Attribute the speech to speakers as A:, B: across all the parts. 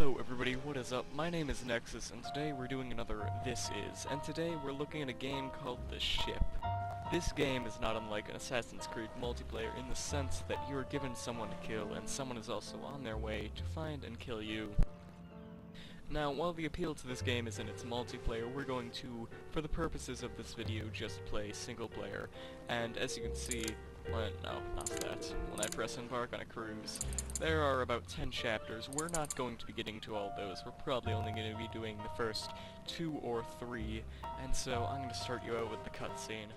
A: Hello everybody, what is up? My name is Nexus, and today we're doing another This Is, and today we're looking at a game called The Ship. This game is not unlike an Assassin's Creed multiplayer in the sense that you are given someone to kill, and someone is also on their way to find and kill you. Now, while the appeal to this game is in its multiplayer, we're going to, for the purposes of this video, just play single player, and as you can see, when I press embark on a cruise, there are about 10 chapters. We're not going to be getting to all those. We're probably only going to be doing the first 2 or 3, and so I'm going to start you out with the cutscene.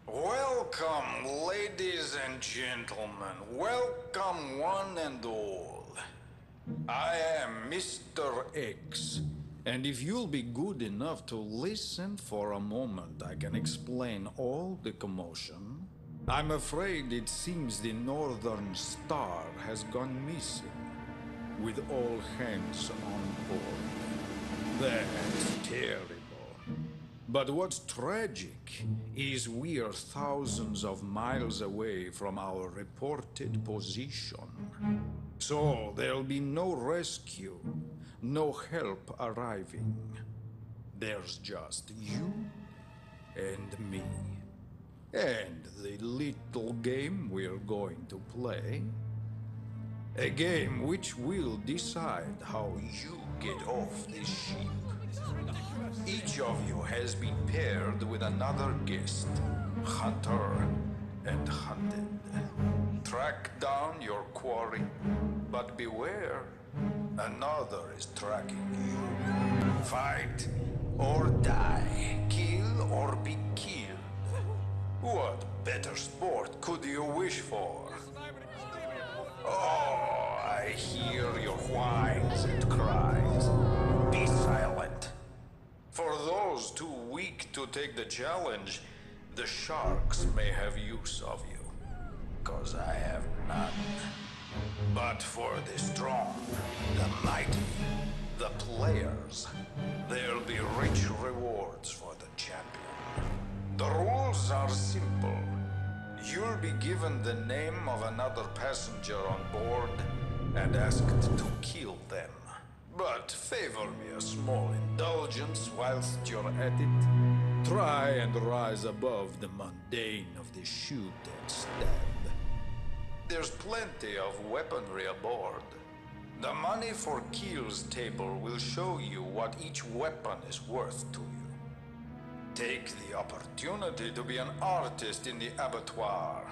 B: Welcome, ladies and gentlemen. Welcome, one and all. I am Mr. X, and if you'll be good enough to listen for a moment, I can explain all the commotion. I'm afraid it seems the Northern Star has gone missing, with all hands on board. That's terrible. But what's tragic is we are thousands of miles away from our reported position. So there'll be no rescue, no help arriving. There's just you and me. And the little game we're going to play. A game which will decide how you get off this ship. Each of you has been paired with another guest, hunter and hunted. Track down your quarry, but beware, another is tracking you. Fight or die, kill or be killed. What better sport could you wish for? Oh, I hear your whines and cries. Be silent. For those too weak to take the challenge, the sharks may have use of you, 'cause I have none. But for the strong, the mighty, the players, there'll be rich rewards for the champion. The rules are simple. You'll be given the name of another passenger on board and asked to kill them. But favor me a small indulgence whilst you're at it. Try and rise above the mundane of the shoot and stab. There's plenty of weaponry aboard. The money for kills table will show you what each weapon is worth to you. Take the opportunity to be an artist in the abattoir,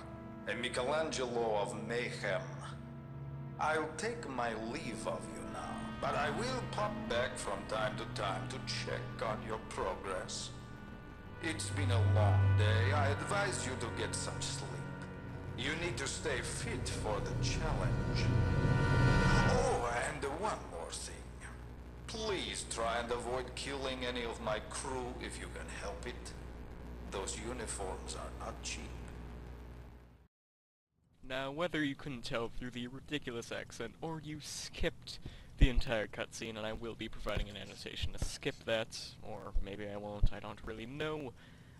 B: a Michelangelo of mayhem. I'll take my leave of you now, but I will pop back from time to time to check on your progress. It's been a long day. I advise you to get some sleep. You need to stay fit for the challenge. Oh, and one more thing. Please try and avoid killing any of my crew if you can help it. Those uniforms are not cheap.
A: Now, whether you couldn't tell through the ridiculous accent, or you skipped the entire cutscene, and I will be providing an annotation to skip that, or maybe I won't, I don't really know.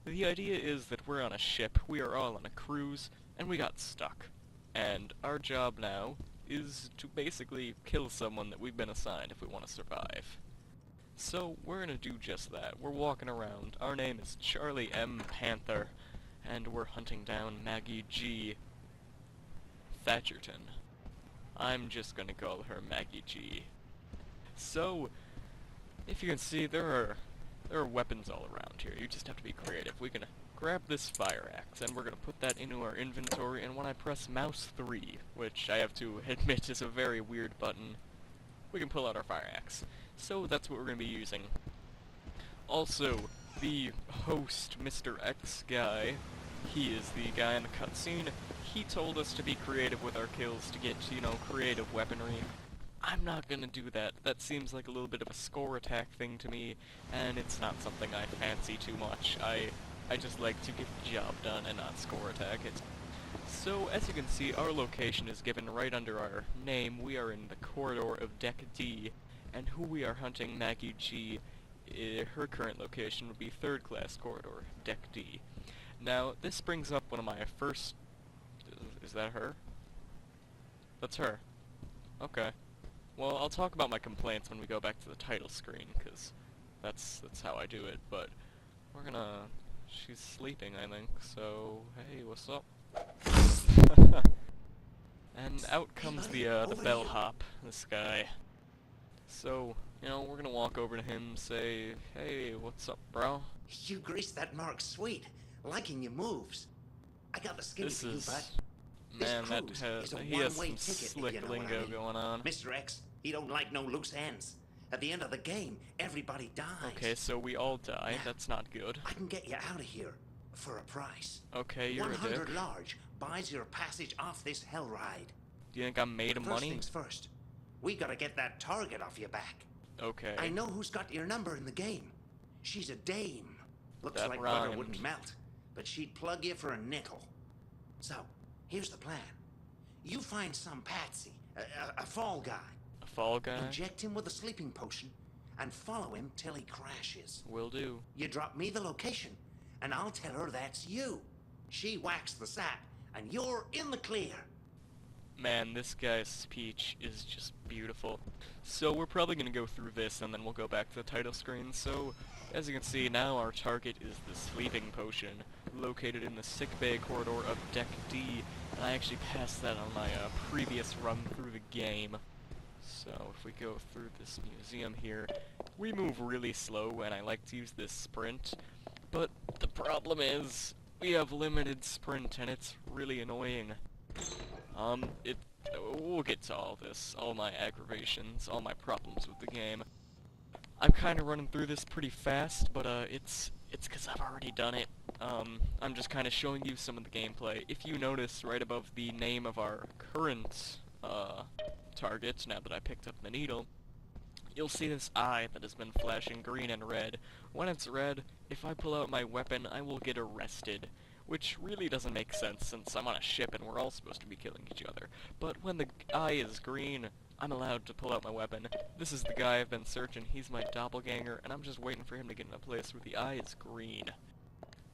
A: The idea is that we're on a ship, we are all on a cruise, and we got stuck. And our job now is to basically kill someone that we've been assigned if we want to survive. So, we're gonna do just that. We're walking around. Our name is Charlie M. Panther, and we're hunting down Maggie G. Thatcherton. I'm just gonna call her Maggie G. So, if you can see, there are weapons all around here. You just have to be creative. We can grab this fire axe, and we're gonna put that into our inventory, and when I press mouse 3, which I have to admit is a very weird button, we can pull out our fire axe. So that's what we're gonna be using. Also, the host, Mr. X guy, he is the guy in the cutscene. He told us to be creative with our kills to get, creative weaponry. I'm not gonna do that. That seems like a little bit of a score attack thing to me, and it's not something I fancy too much. I just like to get the job done and not score attack it. So, as you can see, our location is given right under our name. We are in the corridor of Deck D, and who we are hunting, Maggie G, her current location would be 3rd class corridor, deck D. Now, this brings up one of my first... Is that her? That's her. Okay. Well, I'll talk about my complaints when we go back to the title screen, because that's how I do it, but we're gonna... She's sleeping, I think, so... Hey, what's up? And out comes the bellhop, this guy. So, you know, we're gonna walk over to him, say, hey, what's up, bro?
C: You greased that mark sweet, liking your moves. I got the skinny
A: This
C: for you,
A: is...
C: bud.
A: Man,
C: This
A: that
C: cruise
A: has...
C: is a
A: He has
C: one-way
A: some
C: ticket, if
A: slick
C: you know what
A: lingo
C: I mean.
A: going on.
C: Mr. X, he don't like no loose ends. At the end of the game, everybody dies.
A: Okay, so we all die.
C: Now,
A: That's not good.
C: I can get you out of here for a price.
A: Okay, you're a
C: 100
A: dick.
C: large buys your passage off this hell ride.
A: Do you think I'm made of
C: First
A: money?
C: things first, we gotta get that target off your back.
A: Okay.
C: I know who's got your number in the game. She's a dame. Looks
A: That
C: like butter
A: rhymed.
C: wouldn't melt, but she'd plug you for a nickel. So, here's the plan. You find some patsy, a fall guy.
A: A fall guy?
C: Inject him with a sleeping potion, and follow him till he crashes.
A: Will do.
C: You drop me the location, and I'll tell her that's you. She whacks the sap, and you're in the clear.
A: Man, this guy's speech is just beautiful. So we're probably gonna go through this and then we'll go back to the title screen. So, as you can see, now our target is the sleeping potion, located in the sickbay corridor of deck D. And I actually passed that on my previous run through the game. So if we go through this museum here, we move really slow and I like to use this sprint. But the problem is, we have limited sprint and it's really annoying. We'll get to all this, all my aggravations, all my problems with the game. I'm kinda running through this pretty fast, but it's cause I've already done it. I'm just kinda showing you some of the gameplay. If you notice right above the name of our current, target, now that I picked up the needle, you'll see this eye that has been flashing green and red. When it's red, if I pull out my weapon, I will get arrested. Which really doesn't make sense since I'm on a ship and we're all supposed to be killing each other. But when the eye is green, I'm allowed to pull out my weapon. This is the guy I've been searching, he's my doppelganger, and I'm just waiting for him to get in a place where the eye is green.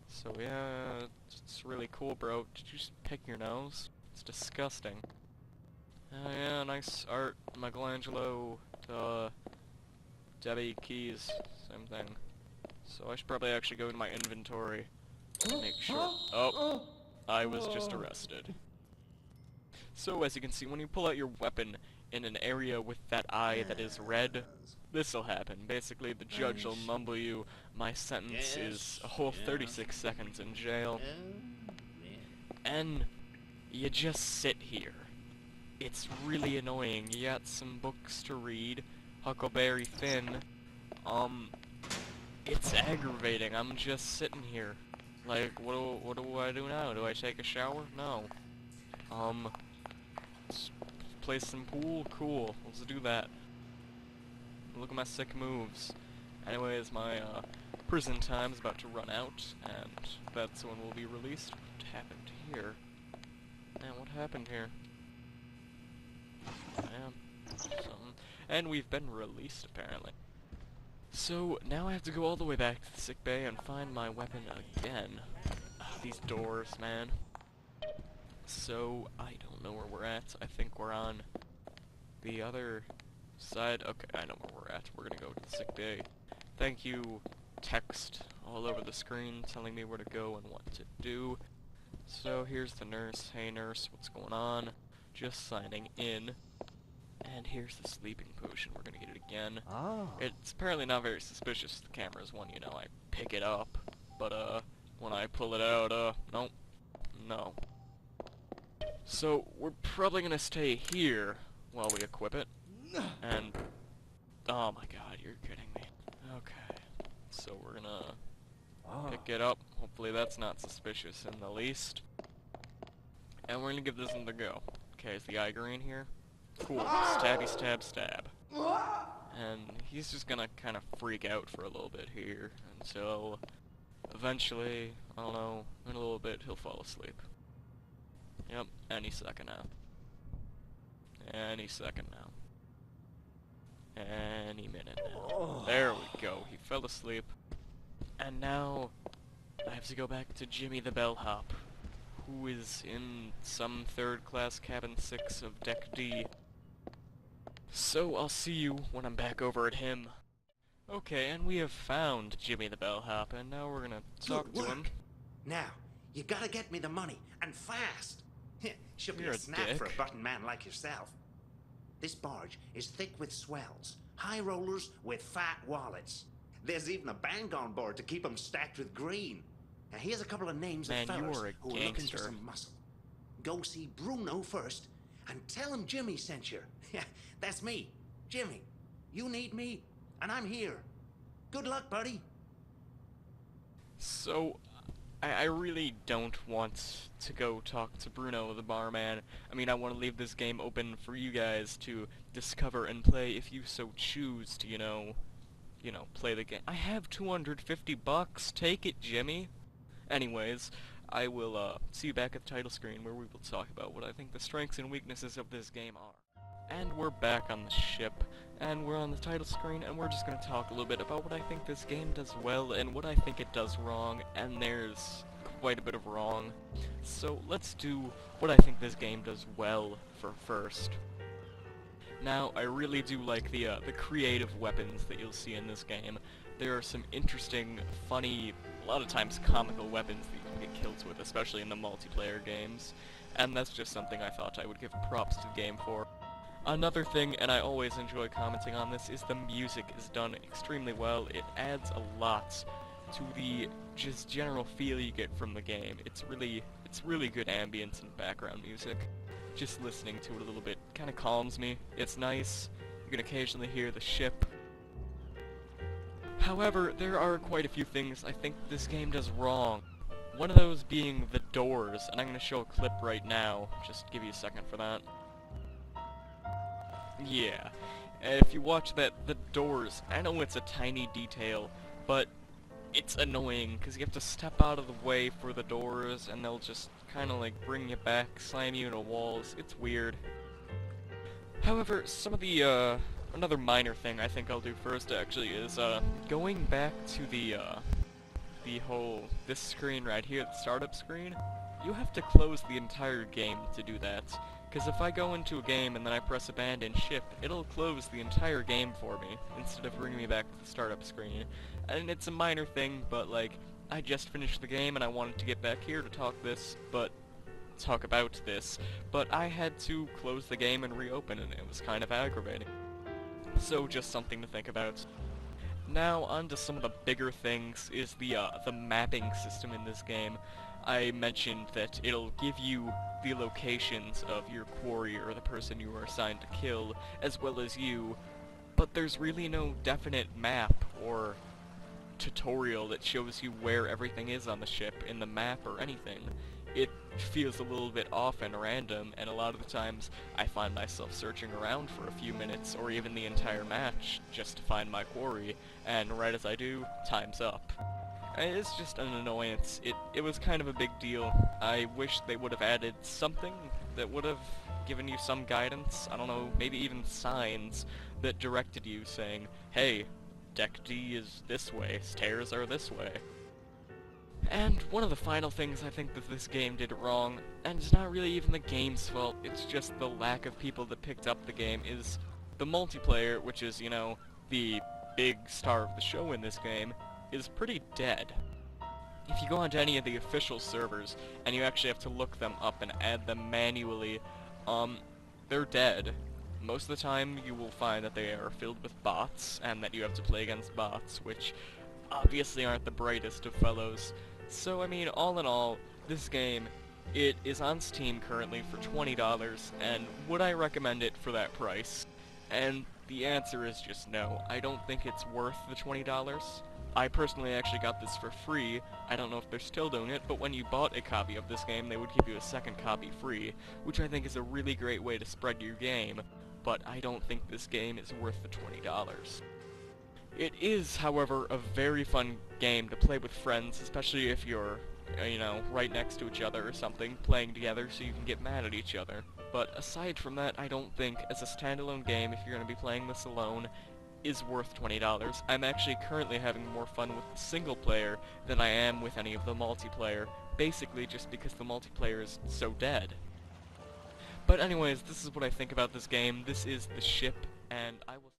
A: So yeah, it's really cool, bro. Did you just pick your nose? It's disgusting. Oh yeah, nice art, Michelangelo, Debbie Keys, same thing. So I should probably actually go into my inventory. Make sure. Oh, I was just arrested. So as you can see, when you pull out your weapon in an area with that eye that is red, this'll happen. Basically, the judge will mumble you, my sentence is a whole 36 seconds in jail. And you just sit here. It's really annoying. You got some books to read, Huckleberry Finn. It's aggravating. I'm just sitting here. Like, what do I do now? Do I take a shower? No. Let's play some pool? Cool. Let's do that. Look at my sick moves. Anyways, my, prison time's about to run out, and that's when we'll be released. What happened here? Man, what happened here? Something. And we've been released, apparently. So, now I have to go all the way back to the sick bay and find my weapon again. These doors, man. So, I don't know where we're at. I think we're on the other side. Okay, I know where we're at. We're gonna go to the sick bay. Thank you, text all over the screen telling me where to go and what to do. So, here's the nurse. Hey nurse, what's going on? Just signing in. And here's the sleeping potion. We're gonna get it again.
D: Oh.
A: It's apparently not very suspicious. The camera's one, you know, I pick it up. But, when I pull it out, nope. No. So, we're probably gonna stay here while we equip it. And, oh my god, you're kidding me. Okay. So we're gonna pick it up. Hopefully that's not suspicious in the least. And we're gonna give this one a go. Okay, is the eye green here? Cool. Stabby stab stab. And he's just gonna kind of freak out for a little bit here until eventually, I don't know, in a little bit he'll fall asleep. Yep, any second now. Any second now. any minute now. There we go. He fell asleep. And now I have to go back to Jimmy the Bellhop, who is in some third-class cabin 6 of Deck D. So I'll see you when I'm back over at him. Okay, and we have found Jimmy the Bellhop, and now we're gonna talk to him.
C: Now, you gotta get me the money, and fast. Should be
A: You're
C: a
A: a
C: snap
A: dick.
C: for a button man like yourself. This barge is thick with swells, high rollers with fat wallets. There's even a bank on board to keep them stacked with green. Now here's a couple of names
A: Man,
C: of
A: you
C: fellas
A: are a
C: who are looking for
A: gangster.
C: some muscle. Go see Bruno first, and tell him Jimmy sent you. That's me, Jimmy. You need me, and I'm here. Good luck, buddy.
A: So, I really don't want to go talk to Bruno the barman. I mean, I want to leave this game open for you guys to discover and play if you so choose to, you know, play the game. I have 250 bucks. Take it, Jimmy. Anyways, I will see you back at the title screen where we will talk about what I think the strengths and weaknesses of this game are. And we're back on the ship, and we're on the title screen, and we're just going to talk a little bit about what I think this game does well and what I think it does wrong, and there's quite a bit of wrong. So let's do what I think this game does well for first. Now, I really do like the creative weapons that you'll see in this game. There are some interesting, funny, a lot of times comical weapons that you can get kills with, especially in the multiplayer games, and that's just something I thought I would give props to the game for. Another thing, and I always enjoy commenting on this, is the music is done extremely well. It adds a lot to the just general feel you get from the game. It's really good ambience and background music. Just listening to it a little bit kind of calms me. It's nice. You can occasionally hear the ship. However, there are quite a few things I think this game does wrong. One of those being the doors, and I'm going to show a clip right now. Just give you a second for that. Yeah, if you watch that, the doors, I know it's a tiny detail, but it's annoying, because you have to step out of the way for the doors, and they'll just kind of like bring you back, slam you into walls. It's weird. However, some of the, another minor thing I think I'll do first, actually, is, going back to the this screen right here, the startup screen, you have to close the entire game to do that. Because if I go into a game and then I press abandon shift, it'll close the entire game for me, instead of bringing me back to the startup screen. And it's a minor thing, but like, I just finished the game and I wanted to get back here to talk about this, but I had to close the game and reopen it, and it was kind of aggravating. So just something to think about. Now on to some of the bigger things is the mapping system in this game. I mentioned that it'll give you the locations of your quarry or the person you are assigned to kill, as well as you, but there's really no definite map or tutorial that shows you where everything is on the ship in the map or anything. It feels a little bit off and random, and a lot of the times I find myself searching around for a few minutes or even the entire match just to find my quarry, and right as I do, time's up. It's just an annoyance. It was kind of a big deal. I wish they would have added something that would have given you some guidance. I don't know, maybe even signs that directed you saying, hey, Deck D is this way, stairs are this way. And one of the final things I think that this game did wrong, and it's not really even the game's fault, it's just the lack of people that picked up the game, is the multiplayer, which is, you know, the big star of the show in this game, is pretty dead. If you go onto any of the official servers, and you actually have to look them up and add them manually, they're dead. Most of the time you will find that they are filled with bots, and that you have to play against bots, which obviously aren't the brightest of fellows. So, I mean, all in all, this game, it is on Steam currently for $20, and would I recommend it for that price? And the answer is just no. I don't think it's worth the $20. I personally actually got this for free. I don't know if they're still doing it, but when you bought a copy of this game, they would give you a second copy free, which I think is a really great way to spread your game, but I don't think this game is worth the $20. It is, however, a very fun game to play with friends, especially if you're you know, right next to each other or something, playing together so you can get mad at each other. But aside from that, I don't think, as a standalone game, if you're going to be playing this alone, is worth $20. I'm actually currently having more fun with the single player than I am with any of the multiplayer, basically just because the multiplayer is so dead. But anyways, this is what I think about this game. This is The Ship, and I will...